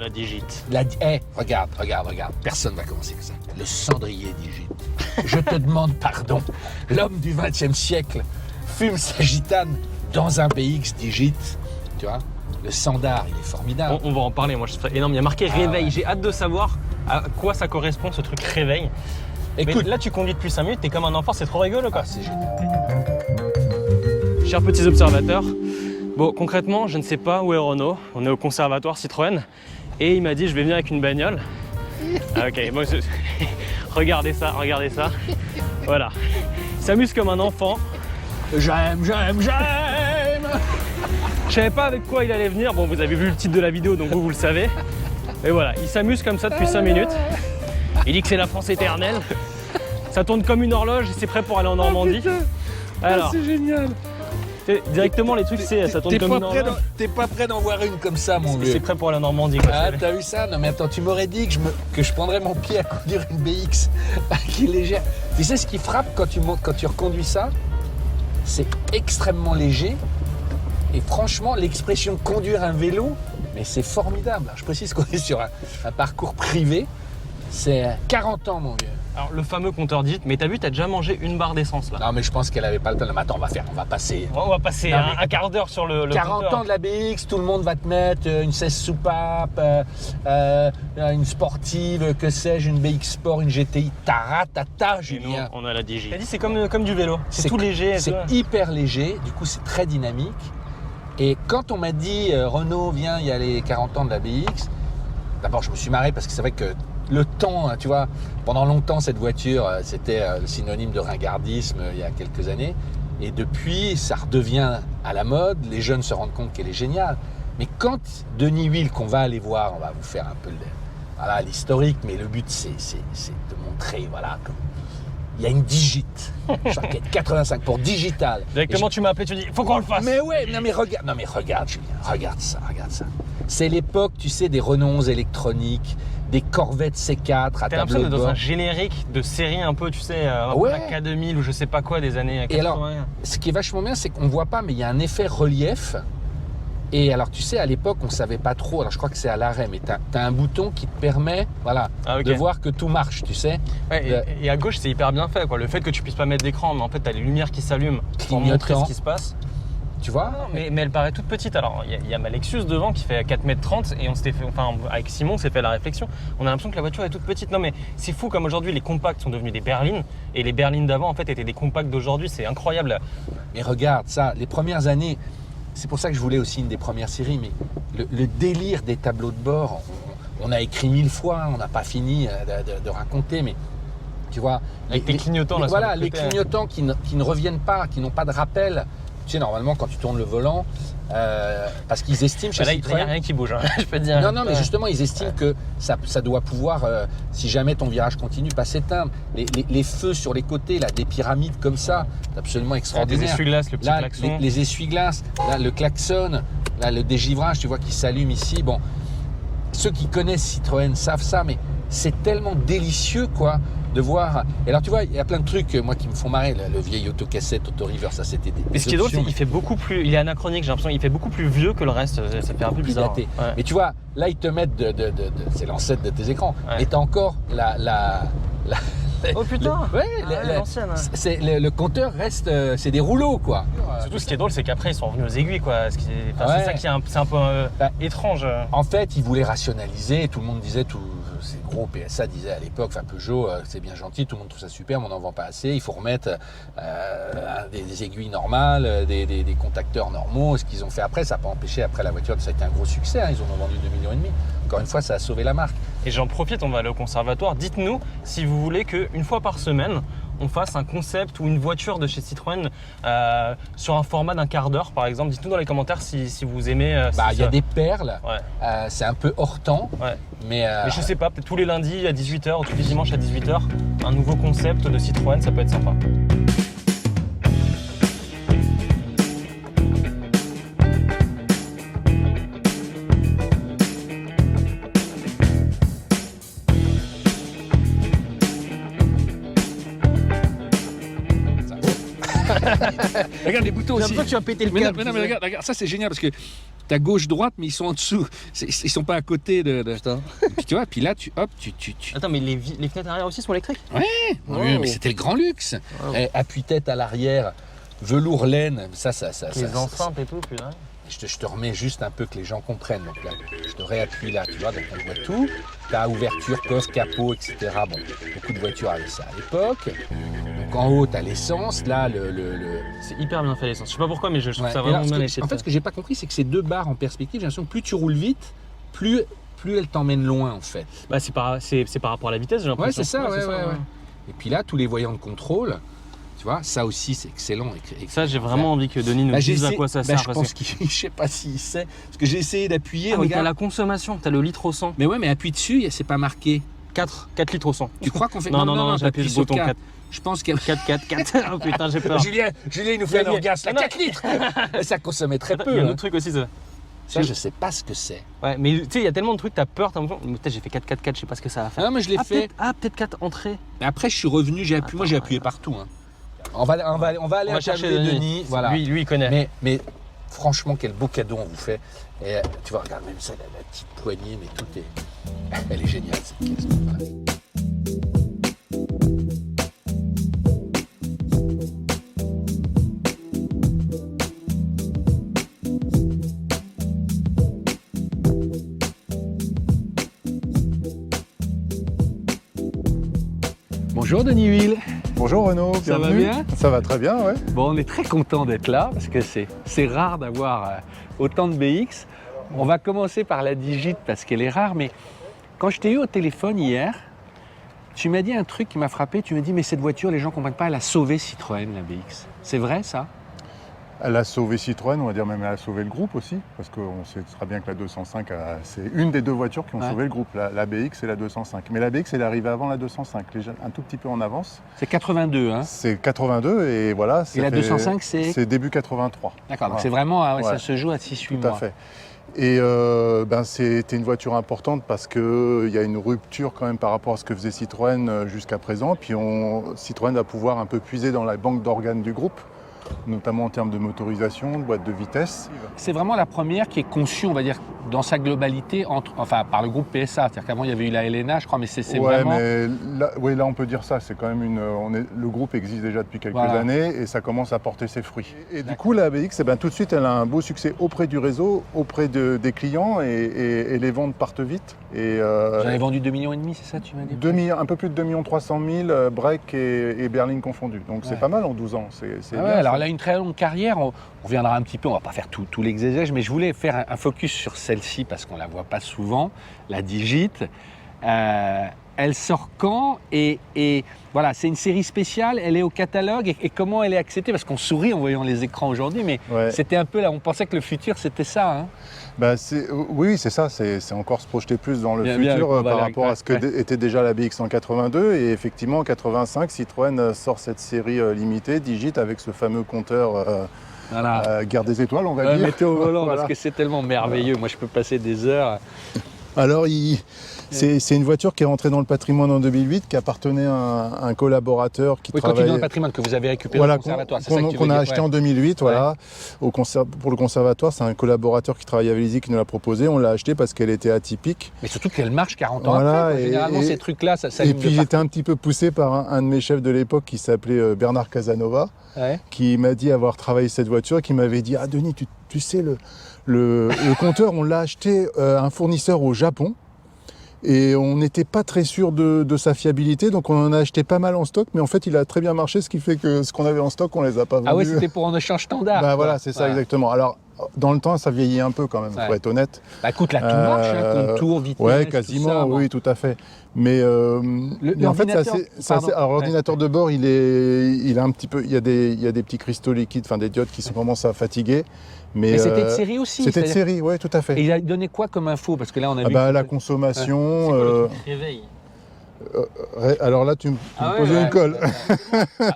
la digite. Regarde. Personne va commencer comme ça. Le cendrier digite. Je te demande pardon. L'homme du XXe siècle fume sa gitane dans un BX digite. Tu vois, le Sandar, il est formidable. On va en parler, moi je serais énorme. Il y a marqué réveil. Ouais. J'ai hâte de savoir à quoi ça correspond ce truc réveil. Écoute, Mais là tu conduis depuis 5 minutes, t'es comme un enfant, c'est trop rigolo quoi. c'est génial. Chers petits observateurs, bon concrètement je ne sais pas où est Renaud, on est au conservatoire Citroën et il m'a dit je vais venir avec une bagnole. Ah, ok, bon, regardez ça. Voilà, il s'amuse comme un enfant. J'aime. Je savais pas avec quoi il allait venir, bon vous avez vu le titre de la vidéo donc vous le savez. Et voilà, il s'amuse comme ça depuis 5 minutes. Il dit que c'est la France éternelle. Ça tourne comme une horloge et c'est prêt pour aller en Normandie. Alors, c'est génial. directement les trucs c'est ça tourne comme une horloge. T'es pas prêt d'en voir une comme ça, mon C'est vieux. prêt pour aller en Normandie quoi. Ah, t'as vu ça? Non mais attends, tu m'aurais dit que je prendrais mon pied à conduire une BX qui est légère. Tu sais ce qui frappe quand tu reconduis ça? C'est extrêmement léger. Et franchement, l'expression conduire un vélo, mais c'est formidable. Je précise qu'on est sur un parcours privé. C'est 40 ans, mon vieux. Alors le fameux compteur dit, mais t'as vu, t'as déjà mangé une barre d'essence là. Non mais je pense qu'elle avait pas le temps. Non, mais attends, on va passer. On va passer Non, un quart d'heure sur le 40 compteur. ans de la BX, tout le monde va te mettre une 16 soupape, une sportive, que sais-je, une BX Sport, une GTI. Taratata, Et nous, Julien. on a la Digi. T'as dit c'est comme du vélo, c'est tout léger. et C'est tout. hyper léger, du coup c'est très dynamique. Et quand on m'a dit Renault, viens, il y a les 40 ans de la BX, d'abord je me suis marré parce que c'est vrai que le temps, tu vois, pendant longtemps cette voiture c'était le synonyme de ringardisme il y a quelques années. Et depuis, ça redevient à la mode, les jeunes se rendent compte qu'elle est géniale. Mais quand Denis Huil, qu'on va aller voir, on va vous faire un peu l'historique, mais le but c'est de montrer, voilà, comme il y a une digite. Je crois qu'il y a 85 pour digital. Directement tu m'as appelé, tu dis faut qu'on le fasse. Mais ouais, non mais regarde Julien, regarde ça. C'est l'époque, tu sais, des Renault 11 électroniques, des Corvette C4 à T'as tableau l'impression de d'être dans bord. un générique de série un peu, tu sais, Ouais. la K2000 ou je sais pas quoi des années 80. Et alors, ce qui est vachement bien, c'est qu'on voit pas, mais il y a un effet relief. Et alors, tu sais, à l'époque, on savait pas trop. Alors, je crois que c'est à l'arrêt, mais t'as un bouton qui te permet, voilà, Ah, ok. de voir que tout marche, tu sais. Ouais, et à gauche c'est hyper bien fait quoi. Le fait que tu puisses pas mettre d'écran, mais en fait t'as les lumières qui s'allument pour montrer Clignotant. ce qui se passe. Tu vois. Mais elle paraît toute petite. Alors, il y a ma Lexus devant qui fait 4,30 m et on s'était fait, enfin, avec Simon, on s'est fait la réflexion. On a l'impression que la voiture est toute petite. Non, mais c'est fou comme aujourd'hui, les compacts sont devenus des berlines et les berlines d'avant, en fait, étaient des compacts d'aujourd'hui. C'est incroyable. Mais regarde ça, les premières années, c'est pour ça que je voulais aussi une des premières séries, mais le délire des tableaux de bord, on a écrit 1000 fois, on n'a pas fini de raconter, mais tu vois. Avec tes clignotants, là, sur voilà, le les côté. clignotants qui ne reviennent pas, qui n'ont pas de rappel. Tu sais, normalement, quand tu tournes le volant, parce qu'ils estiment chez Là, il n'y a Citroën. rien qui bouge, hein, je peux te dire. Non, mais justement, ils estiment que ça doit pouvoir, si jamais ton virage continue, pas s'éteindre. Les feux sur les côtés, là, des pyramides comme ça, c'est absolument Des extraordinaire. essuie-glaces, le petit Là, klaxon. les essuie-glaces, là, le klaxon, là, le dégivrage, tu vois, qui s'allume ici. Bon, ceux qui connaissent Citroën savent ça, mais c'est tellement délicieux, quoi, de voir. Et alors, tu vois, il y a plein de trucs, moi, qui me font marrer. Le vieil autocassette, autoriver, ça, c'était des. Mais ce qui est drôle, c'est qu'il fait beaucoup plus. Il est anachronique, j'ai l'impression. Il fait beaucoup plus vieux que le reste. Ça fait un peu bizarre. Pilaté. Ouais. Mais tu vois, là, ils te mettent c'est l'ancêtre de tes écrans. Ouais. Et t'as encore la Oh putain Ouais, l'ancienne. le compteur reste, c'est des rouleaux, quoi. Surtout, ce qui est drôle, c'est qu'après, ils sont revenus aux aiguilles, quoi. C'est Ouais. ça qui est c'est un peu Bah, étrange. En fait, ils voulaient rationaliser, tout le monde disait, ces gros PSA disaient à l'époque, enfin Peugeot, c'est bien gentil, tout le monde trouve ça super, mais on n'en vend pas assez, il faut remettre des aiguilles normales, des contacteurs normaux. Ce qu'ils ont fait après, ça n'a pas empêché, après la voiture, ça a été un gros succès, hein, ils en ont vendu 2,5 millions. Encore une fois, ça a sauvé la marque. Et j'en profite, on va aller au conservatoire. Dites-nous si vous voulez qu'une fois par semaine, on fasse un concept ou une voiture de chez Citroën sur un format d'un quart d'heure, par exemple. Dites-nous dans les commentaires si vous aimez. Il y a des perles, Ouais. c'est un peu hors temps, Ouais. mais Mais je sais pas, peut-être tous les lundis à 18h ou tous les dimanches à 18h, un nouveau concept de Citroën, ça peut être sympa. regarde les boutons J'ai aussi. l'impression que tu as pété le Mais non, câble. mais regarde, ça c'est génial parce que T'as gauche-droite, mais ils sont en dessous. Ils sont pas à côté de... Putain. Et puis tu vois, puis là, tu... Attends, mais les fenêtres arrière aussi sont électriques? Oui, Oh. mais c'était le grand luxe. Oh. Appuie-tête à l'arrière, velours laine, ça. Les enceintes et tout, putain. Je te remets juste un peu que les gens comprennent. Donc là, je te réappuie là, tu vois, donc on voit tout. T'as ouverture, coffre, capot, etc. Bon, beaucoup de voitures avaient ça à l'époque. Donc en haut, t'as l'essence, là, C'est hyper bien fait l'essence. Je sais pas pourquoi, mais je trouve Ouais. ça Et vraiment là, bien essayé. en fait, ce que j'ai pas compris, c'est que ces 2 barres en perspective, j'ai l'impression que plus tu roules vite, plus elle t'emmène loin, en fait. Bah, c'est par rapport à la vitesse, j'ai l'impression. Ouais, c'est ça, ouais. Et puis là, tous les voyants de contrôle, tu vois, ça aussi, c'est excellent. Ça, j'ai vraiment envie que Denis nous Bah, dise à quoi ça sert. Je pense qu'il, je sais pas s'il sait, parce que j'ai essayé d'appuyer. Ah, mais t'as regarde. la consommation, t'as le litre au 100. Mais ouais, mais appuie dessus, c'est pas marqué. 4 litres au 100. Tu crois qu'on fait Non, j'ai t'appuies appuyé le sur bouton 4. Je pense qu'il y a 4. Oh putain, j'ai peur. Julien, il nous fait un Julien. orgasme, là, Non. 4 litres. Ça consommait très Il peu. y a un hein. autre truc aussi, ça. Ça, je sais pas ce que c'est. Ouais, mais tu sais, il y a tellement de trucs, t'as peur, t'as l'impression. Peut-être j'ai fait 4, je sais pas ce que ça va faire. Ah non, mais je l'ai fait. Peut-être 4 entrées. Mais après, je suis revenu, j'ai appuyé. Moi, j'ai appuyé partout. Hein. On va aller On va chercher interviewer Denis. Voilà. Lui, il connaît. Mais franchement, quel beau cadeau on vous fait. Et tu vois, regarde même ça, la petite poignée, mais tout est. Elle est géniale cette caisse. Voilà. Bonjour Denis Huil. Bonjour Renaud, Ça va bienvenue. bien? Ça va très bien, ouais. Bon, on est très content d'être là parce que c'est rare d'avoir autant de BX. On va commencer par la Digite parce qu'elle est rare, mais quand je t'ai eu au téléphone hier, tu m'as dit un truc qui m'a frappé. Tu m'as dit, mais cette voiture, les gens ne comprennent pas, elle a sauvé Citroën, la BX. C'est vrai ça? Elle a sauvé Citroën, on va dire même elle a sauvé le groupe aussi, parce qu'on sait très bien que la 205, c'est une des 2 voitures qui ont sauvé le groupe, la BX et la 205. Mais la BX, elle est arrivée avant la 205, un tout petit peu en avance. C'est 82, hein? C'est 82 et voilà. Et la 205, c'est? C'est début 83. D'accord, donc Voilà. c'est vraiment, ça Ouais. se joue à 6-8 Tout mois. à fait. Et c'était une voiture importante parce qu'il y a une rupture quand même par rapport à ce que faisait Citroën jusqu'à présent. Puis Citroën va pouvoir un peu puiser dans la banque d'organes du groupe, notamment en termes de motorisation, de boîte de vitesse. C'est vraiment la première qui est conçue, on va dire, dans sa globalité, par le groupe PSA. C'est-à-dire qu'avant, il y avait eu la LNA, je crois, mais c'est Ouais, vraiment... mais là, on peut dire ça. C'est quand même le groupe existe déjà depuis quelques Voilà. années et ça commence à porter ses fruits. Et du coup, la BX, tout de suite, elle a un beau succès auprès du réseau, auprès des clients et les ventes partent vite. J'en ai vendu 2,5 millions, c'est ça, tu m'as dit? Un peu plus de 2,3 millions, break et berline confondus. Donc c'est pas mal en 12 ans. C'est bien, alors ça. elle a une très longue carrière, on reviendra un petit peu, on va pas faire tout l'exégèse, mais je voulais faire un focus sur celle-ci parce qu'on la voit pas souvent, la Digite. Elle sort quand et voilà, c'est une série spéciale, elle est au catalogue et comment elle est acceptée? Parce qu'on sourit en voyant les écrans aujourd'hui, mais Ouais. c'était un peu là, on pensait que le futur c'était ça. Hein. Oui, c'est ça, c'est encore se projeter plus dans le Bien, futur on va par aller- rapport à ce que ouais. était déjà la BX en 82. Et effectivement, en 85, Citroën sort cette série limitée, Digite, avec ce fameux compteur Voilà. Guerre des étoiles, on va dire. Mettez au volant Voilà. parce que c'est tellement merveilleux. Moi, je peux passer des heures. Alors, c'est une voiture qui est rentrée dans le patrimoine en 2008, qui appartenait à un collaborateur qui Oui, quand tu dis travaillait... dans le patrimoine que vous avez récupéré Voilà, au conservatoire, c'est ça que tu veux qu'on a dire, acheté ouais. en 2008, voilà, pour le conservatoire. C'est un collaborateur qui travaillait à Vélizy qui nous l'a proposé. On l'a acheté parce qu'elle était atypique. Mais surtout qu'elle marche 40 ans Voilà, après. Quoi. Généralement, ces trucs-là, ça Et s'allume puis de j'étais un petit peu poussé par un de mes chefs de l'époque qui s'appelait Bernard Casanova, Ouais. qui m'a dit avoir travaillé cette voiture et qui m'avait dit « Ah Denis, tu sais, le compteur, on l'a acheté à un fournisseur au Japon. Et on n'était pas très sûr de sa fiabilité, donc on en a acheté pas mal en stock, mais en fait il a très bien marché, ce qui fait que ce qu'on avait en stock, on les a pas vendus. Ah ouais, c'était pour un échange standard. Bah quoi. voilà, c'est ça exactement. Alors dans le temps, ça vieillit un peu quand même, Ouais. faut être honnête. Bah écoute, là, tout marche, hein, contour, vitesse, Ouais, tout quasiment, ça, bon. oui, tout à fait. Mais en fait, alors l'ordinateur de bord, il est un petit peu, il y a des petits cristaux liquides, enfin des diodes qui commencent à fatiguer. Mais c'était de série aussi. C'était de c'est-à-dire- série, ouais, tout à fait. Et il a donné quoi comme info? Parce que là, on a Ah vu. bah, que- la consommation. Réveil. Alors là, tu me Ah ouais, poses une colle.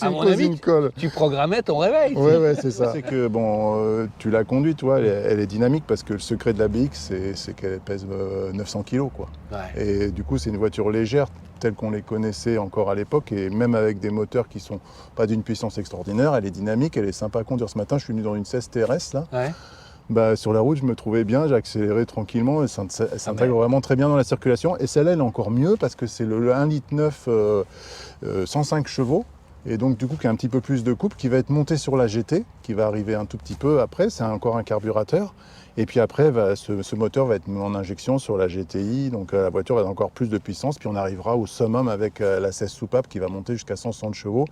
À mon avis, une colle. tu programmais ton réveil. Ouais, c'est ça. C'est que tu la conduis, toi, elle est dynamique parce que le secret de la BX, c'est qu'elle pèse 900 kg, quoi. Ouais. Et du coup, c'est une voiture légère telle qu'on les connaissait encore à l'époque, et même avec des moteurs qui sont pas d'une puissance extraordinaire, elle est dynamique, elle est sympa à conduire. Ce matin, je suis venu dans une 16 TRS là. Ouais. Bah, sur la route, je me trouvais bien, j'ai accéléré tranquillement et ça s'intègre vraiment très bien dans la circulation. Et celle-là, elle est encore mieux parce que c'est le 1,9 litre 105 chevaux. Et donc, du coup, qui a un petit peu plus de couple, qui va être monté sur la GT, qui va arriver un tout petit peu après. C'est encore un carburateur. Et puis après, ce moteur va être mis en injection sur la GTI. Donc, la voiture va avoir encore plus de puissance. Puis on arrivera au summum avec la 16 soupape qui va monter jusqu'à 160 chevaux.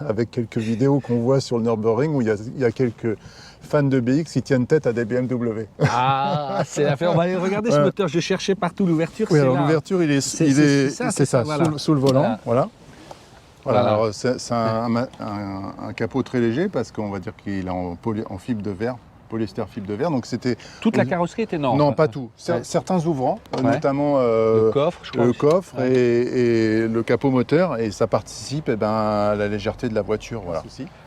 Avec quelques vidéos qu'on voit sur le Nürburgring où il y a quelques fans de BX qui tiennent tête à des BMW. Ah, c'est l'affaire. On va aller regarder ce moteur. Je cherchais partout l'ouverture. Oui, alors l'ouverture, c'est ça, voilà. sous le volant. Voilà. Voilà. Alors c'est un capot très léger parce qu'on va dire qu'il est en fibre de verre, polyester fibre de verre. Donc c'était toute la carrosserie était énorme. Non, pas tout. Certains ouvrants, notamment le coffre, je crois. Le coffre et le capot moteur, et ça participe à la légèreté de la voiture. Voilà.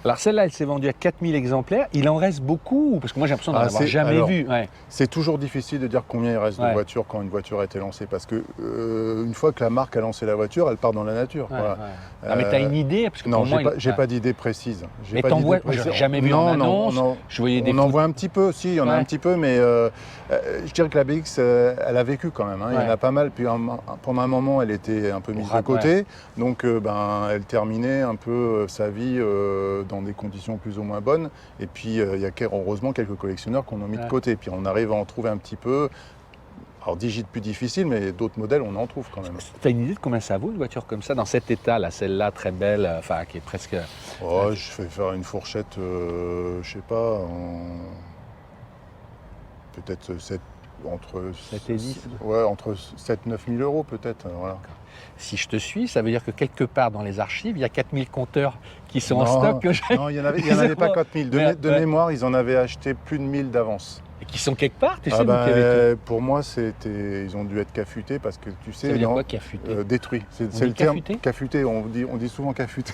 Alors celle-là, elle s'est vendue à 4000 exemplaires. Il en reste beaucoup? Parce que moi j'ai l'impression d'en avoir jamais vu. C'est toujours difficile de dire combien il reste de voitures quand une voiture a été lancée. Parce que une fois que la marque a lancé la voiture, elle part dans la nature. Voilà. Ah, mais tu as une idée? Parce que non, j'ai pas d'idée précise. Mais t'en vois, j'ai jamais vu en annonce. Je voyais des on en voit un petit peu, si, il y en a un petit peu, mais je dirais que la BX, elle a vécu quand même. Il y en a pas mal. Puis pendant un moment, elle était un peu mise de côté. Donc, elle terminait un peu sa vie dans des conditions plus ou moins bonnes. Et puis, il y a heureusement quelques collectionneurs qu'on a mis de côté. Puis, on arrive à en trouver un petit peu. Alors, digite plus difficile, mais d'autres modèles, on en trouve quand même. Tu as une idée de combien ça vaut une voiture comme ça, dans cet état, là, celle-là, très belle, enfin, qui est presque... Oh, je vais faire une fourchette, je sais pas, peut-être entre 7 et 10. Ouais, entre 7 9 000 euros peut-être. Voilà. Si je te suis, ça veut dire que quelque part dans les archives, il y a 4000 compteurs qui sont en stock. Non, il n'y en avait pas 4000. De mémoire, ils en avaient acheté plus de 1000 d'avance. Et qui sont quelque part, tu sais, pour moi, ils ont dû être cafutés parce que tu sais... Ça veut dire quoi, cafuté? Détruits. C'est le terme cafuté. On dit souvent cafuté.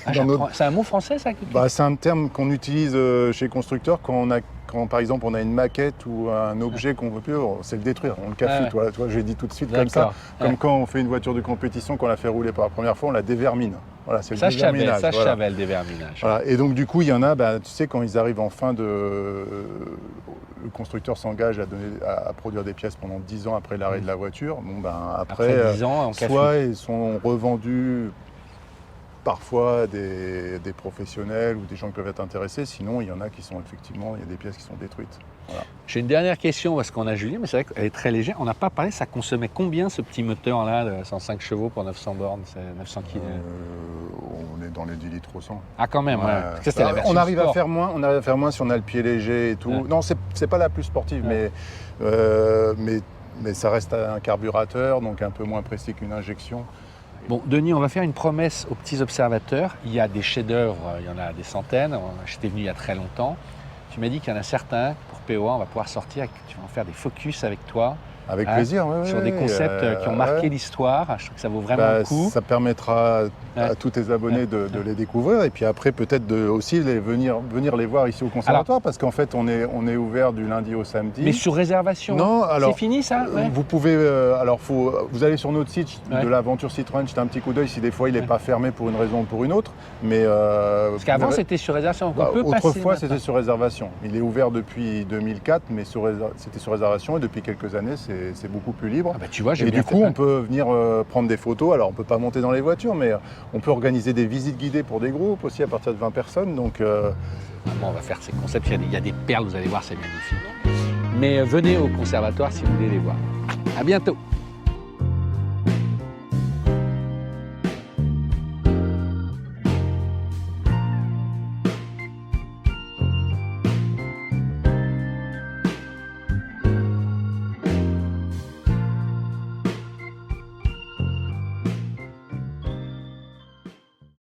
C'est un mot français, ça? C'est un terme qu'on utilise chez les constructeurs quand par exemple, on a une maquette ou un objet qu'on veut plus, c'est le détruire, on le cafute. Toi, je l'ai dit tout de suite comme ça. Comme quand on fait une voiture de compétition, qu'on la fait rouler pour la première fois, on la dévermine. Voilà, c'est le déverminage. Ça, je savais le déverminage. Voilà. Et donc, du coup, il y en a, tu sais, quand ils arrivent en fin de... Le constructeur s'engage à produire des pièces pendant 10 ans après l'arrêt de la voiture. Après 10 ans, soit ils sont revendus parfois à des professionnels ou des gens qui peuvent être intéressés. Sinon, il y en a qui sont effectivement, il y a des pièces qui sont détruites. Voilà. J'ai une dernière question parce qu'on a Julien, mais c'est vrai qu'elle est très légère. On n'a pas parlé, ça consommait combien ce petit moteur-là de 105 chevaux pour 900 bornes, c'est 900 kg? On est dans les 10 litres au 100. Ah, quand même, Ça, c'était la version on arrive sport. À faire moins. On arrive à faire moins si on a le pied léger et tout. Non, c'est pas la plus sportive, mais ça reste un carburateur, donc un peu moins précis qu'une injection. Bon, Denis, on va faire une promesse aux petits observateurs. Il y a des chefs-d'œuvre, il y en a des centaines. J'étais venu il y a très longtemps. Tu m'as dit qu'il y en a certains, pour PO1, on va pouvoir sortir, tu vas en faire des focus avec toi. Avec plaisir, sur des concepts qui ont marqué l'histoire. Je trouve que ça vaut vraiment le coup. Ça permettra à tous tes abonnés de les découvrir et puis après peut-être aussi venir les voir ici au conservatoire parce qu'en fait on est ouvert du lundi au samedi. Mais sur réservation? Non, alors c'est fini ça? Vous pouvez, vous allez sur notre site de l'aventure Citroën, jetez un petit coup d'œil si des fois il n'est pas fermé pour une raison ou pour une autre. Mais parce qu'avant c'était sur réservation. Autrefois c'était sur réservation. Il est ouvert depuis 2004, mais c'était sur réservation et depuis quelques années c'est beaucoup plus libre. Tu vois, et du coup, on peut venir prendre des photos. Alors, on ne peut pas monter dans les voitures, mais on peut organiser des visites guidées pour des groupes aussi à partir de 20 personnes. Donc, on va faire ces concepts. Il y a des perles, vous allez voir, c'est magnifique. Mais venez au conservatoire si vous voulez les voir. À bientôt.